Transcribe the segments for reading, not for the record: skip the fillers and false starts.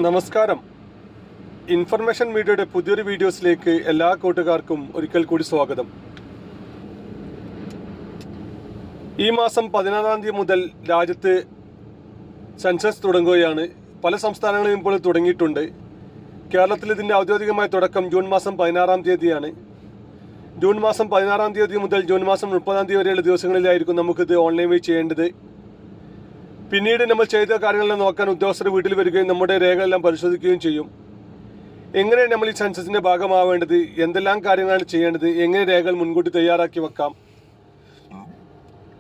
നമസ്കാരം. ഇൻഫർമേഷൻ മീഡിയയുടെ പുതിയൊരു വീഡിയോസിലേക്ക് എല്ലാ കൂട്ടുകാർക്കും ഒരിക്കൽ കൂടി സ്വാഗതം. ഈ മാസം 16-ാം തീയതി മുതൽ രാജ്യത്ത് സെൻസസ് തുടങ്ങുകയാണ്. പല സംസ്ഥാനങ്ങളിലും ഇപ്പോൾ തുടങ്ങിയിട്ടുണ്ട്. കേരളത്തിൽ ഇതിൻ്റെ ഔദ്യോഗികമായ തുടക്കം ജൂൺ മാസം 16-ാം തീയതിയാണ്. ജൂൺ മാസം 16-ാം തീയതി മുതൽ ജൂൺ മാസം 30-ാം തീയതി വരെയുള്ള ദിവസങ്ങളിലായിരിക്കും നമുക്കിത് ഓൺലൈൻ വഴി ചെയ്യേണ്ടത്. പിന്നീട് നമ്മൾ ചെയ്ത കാര്യങ്ങളെല്ലാം നോക്കാൻ ഉദ്യോഗസ്ഥർ വീട്ടിൽ വരികയും നമ്മുടെ രേഖകളെല്ലാം പരിശോധിക്കുകയും ചെയ്യും. എങ്ങനെയാണ് നമ്മൾ ഈ സെൻസസിൻ്റെ ഭാഗമാവേണ്ടത്, എന്തെല്ലാം കാര്യങ്ങളാണ് ചെയ്യേണ്ടത്, എങ്ങനെ രേഖകൾ മുൻകൂട്ടി തയ്യാറാക്കി വെക്കാം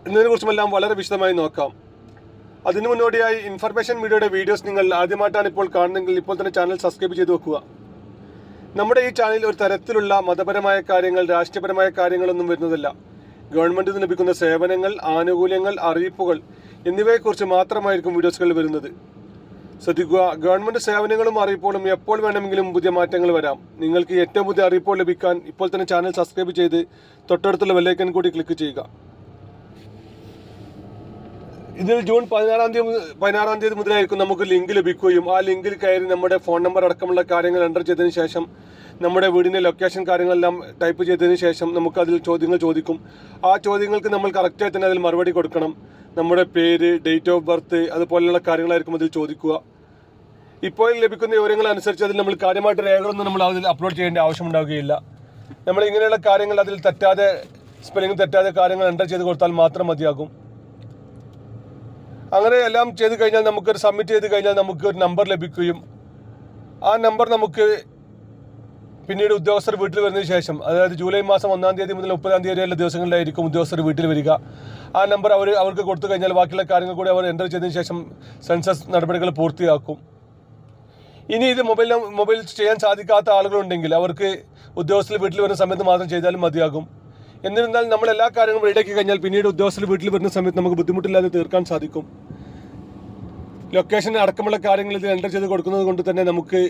എന്നതിനെക്കുറിച്ചുമെല്ലാം വളരെ വിശദമായി നോക്കാം. അതിനു മുന്നോടിയായി ഇൻഫർമേഷൻ മീഡിയയുടെ വീഡിയോസ് നിങ്ങൾ ആദ്യമായിട്ടാണ് ഇപ്പോൾ കാണുന്നതെങ്കിൽ ഇപ്പോൾ തന്നെ ചാനൽ സബ്സ്ക്രൈബ് ചെയ്ത് വെക്കുക. നമ്മുടെ ഈ ചാനലിൽ ഒരു തരത്തിലുള്ള മതപരമായ കാര്യങ്ങൾ, രാഷ്ട്രീയപരമായ കാര്യങ്ങളൊന്നും വരുന്നതല്ല. ഗവൺമെൻറ്റിൽ നിന്ന് ലഭിക്കുന്ന സേവനങ്ങൾ, ആനുകൂല്യങ്ങൾ, അറിയിപ്പുകൾ എന്നിവയെക്കുറിച്ച് മാത്രമായിരിക്കും വീഡിയോസുകൾ വരുന്നത്. ശ്രദ്ധിക്കുക, ഗവൺമെൻറ് സേവനങ്ങളും അറിയിപ്പുകളും എപ്പോൾ വേണമെങ്കിലും പുതിയ മാറ്റങ്ങൾ വരാം. നിങ്ങൾക്ക് ഏറ്റവും പുതിയ അറിയിപ്പുകൾ ലഭിക്കാൻ ഇപ്പോൾ തന്നെ ചാനൽ സബ്സ്ക്രൈബ് ചെയ്ത് തൊട്ടടുത്തുള്ള ബെല്ലൈക്കൺ കൂടി ക്ലിക്ക് ചെയ്യുക. ഇതിൽ ജൂൺ 16-ാം തീയതി മുതലായിരിക്കും നമുക്ക് ലിങ്ക് ലഭിക്കുകയും ആ ലിങ്കിൽ കയറി നമ്മുടെ ഫോൺ നമ്പർ അടക്കമുള്ള കാര്യങ്ങൾ എൻ്റർ ചെയ്തതിന് ശേഷം നമ്മുടെ വീടിൻ്റെ ലൊക്കേഷൻ കാര്യങ്ങളെല്ലാം ടൈപ്പ് ചെയ്തതിന് ശേഷം നമുക്കതിൽ ചോദ്യങ്ങൾ ചോദിക്കും. ആ ചോദ്യങ്ങൾക്ക് നമ്മൾ കറക്റ്റായി തന്നെ അതിൽ മറുപടി കൊടുക്കണം. നമ്മുടെ പേര്, ഡേറ്റ് ഓഫ് ബർത്ത് അതുപോലെയുള്ള കാര്യങ്ങളായിരിക്കും അതിൽ ചോദിക്കുക. ഇപ്പോൾ ലഭിക്കുന്ന വിവരങ്ങൾ അനുസരിച്ച് അതിൽ നമ്മൾ കാര്യമായിട്ട് രേഖകളൊന്നും നമ്മൾ അതിൽ അപ്ലോഡ് ചെയ്യേണ്ട ആവശ്യമുണ്ടാവുകയില്ല. നമ്മൾ ഇങ്ങനെയുള്ള കാര്യങ്ങൾ അതിൽ തെറ്റാതെ, സ്പെല്ലിംഗ് തെറ്റാതെ കാര്യങ്ങൾ എൻ്റർ ചെയ്ത് കൊടുത്താൽ മാത്രം മതിയാകും. അങ്ങനെ എല്ലാം ചെയ്ത് കഴിഞ്ഞാൽ നമുക്കൊരു സബ്മിറ്റ് ചെയ്ത് കഴിഞ്ഞാൽ നമുക്ക് ഒരു നമ്പർ ലഭിക്കുകയും ആ നമ്പർ നമുക്ക് പിന്നീട് ഉദ്യോഗസ്ഥർ വീട്ടിൽ വരുന്നതിന് ശേഷം, അതായത് ജൂലൈ മാസം 1-ാം തീയതി മുതൽ 30-ാം തീയതി വരെയുള്ള ദിവസങ്ങളിലായിരിക്കും ഉദ്യോഗസ്ഥർ വീട്ടിൽ വരിക. ആ നമ്പർ അവർക്ക് കൊടുത്തു കഴിഞ്ഞാൽ ബാക്കിയുള്ള കാര്യങ്ങൾ കൂടി അവർ എൻ്റർ ചെയ്തതിന് ശേഷം സെൻസസ് നടപടികൾ പൂർത്തിയാക്കും. ഇനി ഇത് മൊബൈൽ ചെയ്യാൻ സാധിക്കാത്ത ആളുകളുണ്ടെങ്കിൽ അവർക്ക് ഉദ്യോഗസ്ഥർ വീട്ടിൽ വരുന്ന സമയത്ത് മാത്രം ചെയ്താലും മതിയാകും. എന്നിരുന്നാൽ നമ്മൾ എല്ലാ കാര്യങ്ങളും റെഡിയാക്കി കഴിഞ്ഞാൽ പിന്നീട് ഉദ്യോഗസ്ഥർ വീട്ടിൽ വരുന്ന സമയത്ത് നമുക്ക് ബുദ്ധിമുട്ടില്ലാതെ തീർക്കാൻ സാധിക്കും. ലൊക്കേഷൻ അടക്കമുള്ള കാര്യങ്ങൾ ഇത് എൻ്റർ ചെയ്ത് കൊടുക്കുന്നത് കൊണ്ട് തന്നെ നമുക്ക്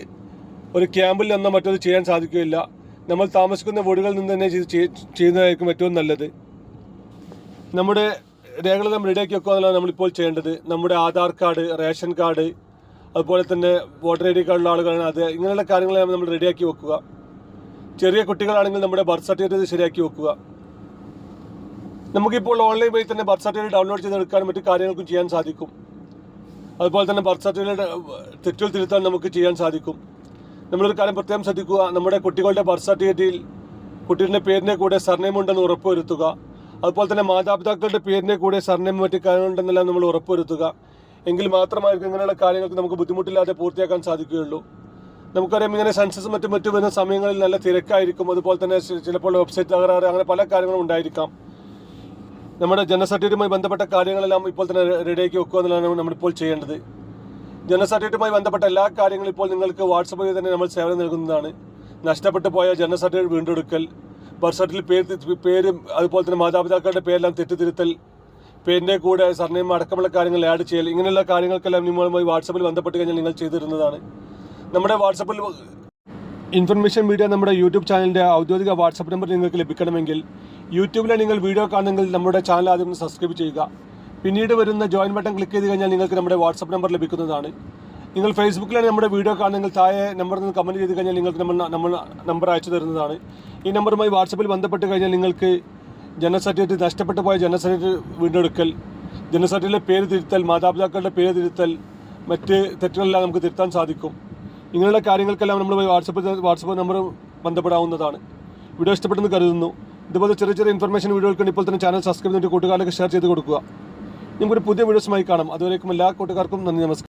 ഒരു ക്യാമ്പിൽ നിന്നോ മറ്റൊരു ചെയ്യാൻ സാധിക്കുകയില്ല. നമ്മൾ താമസിക്കുന്ന വീടുകളിൽ നിന്ന് തന്നെ ചെയ്യുന്നതായിരിക്കും ഏറ്റവും നല്ലത്. നമ്മുടെ രേഖകളെല്ലാം റെഡിയാക്കി വെക്കുക എന്നുള്ളതാണ് നമ്മളിപ്പോൾ ചെയ്യേണ്ടത്. നമ്മുടെ ആധാർ കാർഡ്, റേഷൻ കാർഡ്, അതുപോലെ തന്നെ വോട്ടർ ഐ ഡി കാർഡുള്ള ആളുകളാണ് അത്. ഇങ്ങനെയുള്ള കാര്യങ്ങളെല്ലാം നമ്മൾ റെഡിയാക്കി വെക്കുക. ചെറിയ കുട്ടികളാണെങ്കിൽ നമ്മുടെ ബർത്ത് സർട്ടിഫിക്കറ്റ് ശരിയാക്കി വെക്കുക. നമുക്കിപ്പോൾ ഓൺലൈൻ വഴി തന്നെ ബർത്ത് സർട്ടിഫിക്കറ്റ് ഡൗൺലോഡ് ചെയ്തെടുക്കാനും മറ്റു കാര്യങ്ങൾക്കും ചെയ്യാൻ സാധിക്കും. അതുപോലെ തന്നെ ബർത്ത് സർട്ടിഫിക്കറ്റ് തെറ്റുകൾ തിരുത്താൻ നമുക്ക് ചെയ്യാൻ സാധിക്കും. നമ്മളൊരു കാര്യം പ്രത്യേകം ശ്രദ്ധിക്കുക, നമ്മുടെ കുട്ടികളുടെ ബർത്ത് സർട്ടിഫിക്കറ്റിൽ കുട്ടിയുടെ പേരിൻ്റെ കൂടെ സർനെയിം ഉണ്ടെന്ന് ഉറപ്പുവരുത്തുക. അതുപോലെ തന്നെ മാതാപിതാക്കളുടെ പേരിൻ്റെ കൂടെ സർനെയിം മറ്റു കാര്യങ്ങളുണ്ടെന്നെല്ലാം നമ്മൾ ഉറപ്പുവരുത്തുക. എങ്കിൽ മാത്രമായിരിക്കും ഇങ്ങനെയുള്ള കാര്യങ്ങൾക്ക് നമുക്ക് ബുദ്ധിമുട്ടില്ലാതെ പൂർത്തിയാക്കാൻ സാധിക്കുകയുള്ളൂ. നമുക്കറിയാം, ഇങ്ങനെ സെൻസസ് മറ്റു വരുന്ന സമയങ്ങളിൽ നല്ല തിരക്കായിരിക്കും. അതുപോലെ തന്നെ ചിലപ്പോൾ വെബ്സൈറ്റ് തകരാറ്, അങ്ങനെ പല കാര്യങ്ങളും ഉണ്ടായിരിക്കാം. നമ്മുടെ ജനന സർട്ടിഫിക്കറ്റുമായി ബന്ധപ്പെട്ട കാര്യങ്ങളെല്ലാം ഇപ്പോൾ തന്നെ റെഡിയാക്കി വെക്കുക എന്നുള്ളതാണ് നമ്മളിപ്പോൾ ചെയ്യേണ്ടത്. ജനന സർട്ടിഫിക്കറ്റുമായി ബന്ധപ്പെട്ട എല്ലാ കാര്യങ്ങളും ഇപ്പോൾ നിങ്ങൾക്ക് വാട്സപ്പ് വഴി തന്നെ നമ്മൾ സേവനം നൽകുന്നതാണ്. നഷ്ടപ്പെട്ടു പോയ ജനന സർട്ടിഫിക്കറ്റ് വീണ്ടെടുക്കൽ, ബർത്ത് സർട്ടിഫിക്കറ്റ് പേരും അതുപോലെ തന്നെ മാതാപിതാക്കളുടെ പേരെല്ലാം തെറ്റുതിരുത്തൽ, പേരിൻ്റെ കൂടെ സർനെയിം അടക്കമുള്ള കാര്യങ്ങൾ ആഡ് ചെയ്യൽ, ഇങ്ങനെയുള്ള കാര്യങ്ങൾക്കെല്ലാം നിങ്ങളുമായി വാട്സപ്പിൽ ബന്ധപ്പെട്ട് കഴിഞ്ഞാൽ നിങ്ങൾ ചെയ്തിരുന്നതാണ്. നമ്മുടെ വാട്സപ്പിൽ ഇൻഫർമേഷൻ മീഡിയ നമ്മുടെ യൂട്യൂബ് ചാനലിൻ്റെ ഔദ്യോഗിക വാട്സപ്പ് നമ്പർ നിങ്ങൾക്ക് ലഭിക്കണമെങ്കിൽ യൂട്യൂബിലെ നിങ്ങൾ വീഡിയോ കാണുമെങ്കിൽ നമ്മുടെ ചാനൽ ആദ്യം സബ്സ്ക്രൈബ് ചെയ്യുക. പിന്നീട് വരുന്ന ജോയിൻ ബട്ടൺ ക്ലിക്ക് ചെയ്ത് കഴിഞ്ഞാൽ നിങ്ങൾക്ക് നമ്മുടെ വാട്സപ്പ് നമ്പർ ലഭിക്കുന്നതാണ്. നിങ്ങൾ ഫേസ്ബുക്കിലാണ് നമ്മുടെ വീഡിയോ കാണുമെങ്കിൽ താഴെ നമ്പറിൽ നിന്ന് കമൻറ്റ് ചെയ്ത് കഴിഞ്ഞാൽ നിങ്ങൾക്ക് നമ്മൾ നമ്പർ അയച്ചു തരുന്നതാണ്. ഈ നമ്പറുമായി വാട്സപ്പിൽ ബന്ധപ്പെട്ട് കഴിഞ്ഞാൽ നിങ്ങൾക്ക് ജനന സർട്ടിഫിക്കറ്റ്, നഷ്ടപ്പെട്ടു പോയ ജനന സർട്ടിഫിക്കറ്റ് വീണ്ടെടുക്കൽ, ജനന സർട്ടിഫിക്കറ്റിലെ പേര് തിരുത്തൽ, മാതാപിതാക്കളുടെ പേര് തിരുത്തൽ, മറ്റ് തെറ്റുകളെല്ലാം നമുക്ക് തിരുത്താൻ സാധിക്കും. ഇങ്ങനെയുള്ള കാര്യങ്ങൾക്കെല്ലാം നമ്മൾ വാട്സപ്പ് നമ്പർ ബന്ധപ്പെടാവുന്നതാണ്. വീഡിയോ ഇഷ്ടപ്പെട്ടെന്ന് കരുതുന്നു. ഇതുപോലെ ചെറിയ ഇൻഫർമേഷൻ വീഡിയോകൾക്ക് ഇപ്പോൾ തന്നെ ചാനൽ സബ്സ്ക്രൈബ് ചെയ്തിട്ട് കൂട്ടുകാർക്ക് ഷെയർ ചെയ്ത് കൊടുക്കുക. നമുക്കൊരു പുതിയ വീഡിയോസുമായി കാണാം. അതുവരേക്കും എല്ലാ കൂട്ടുകാർക്കും നന്ദി, നമസ്കാരം.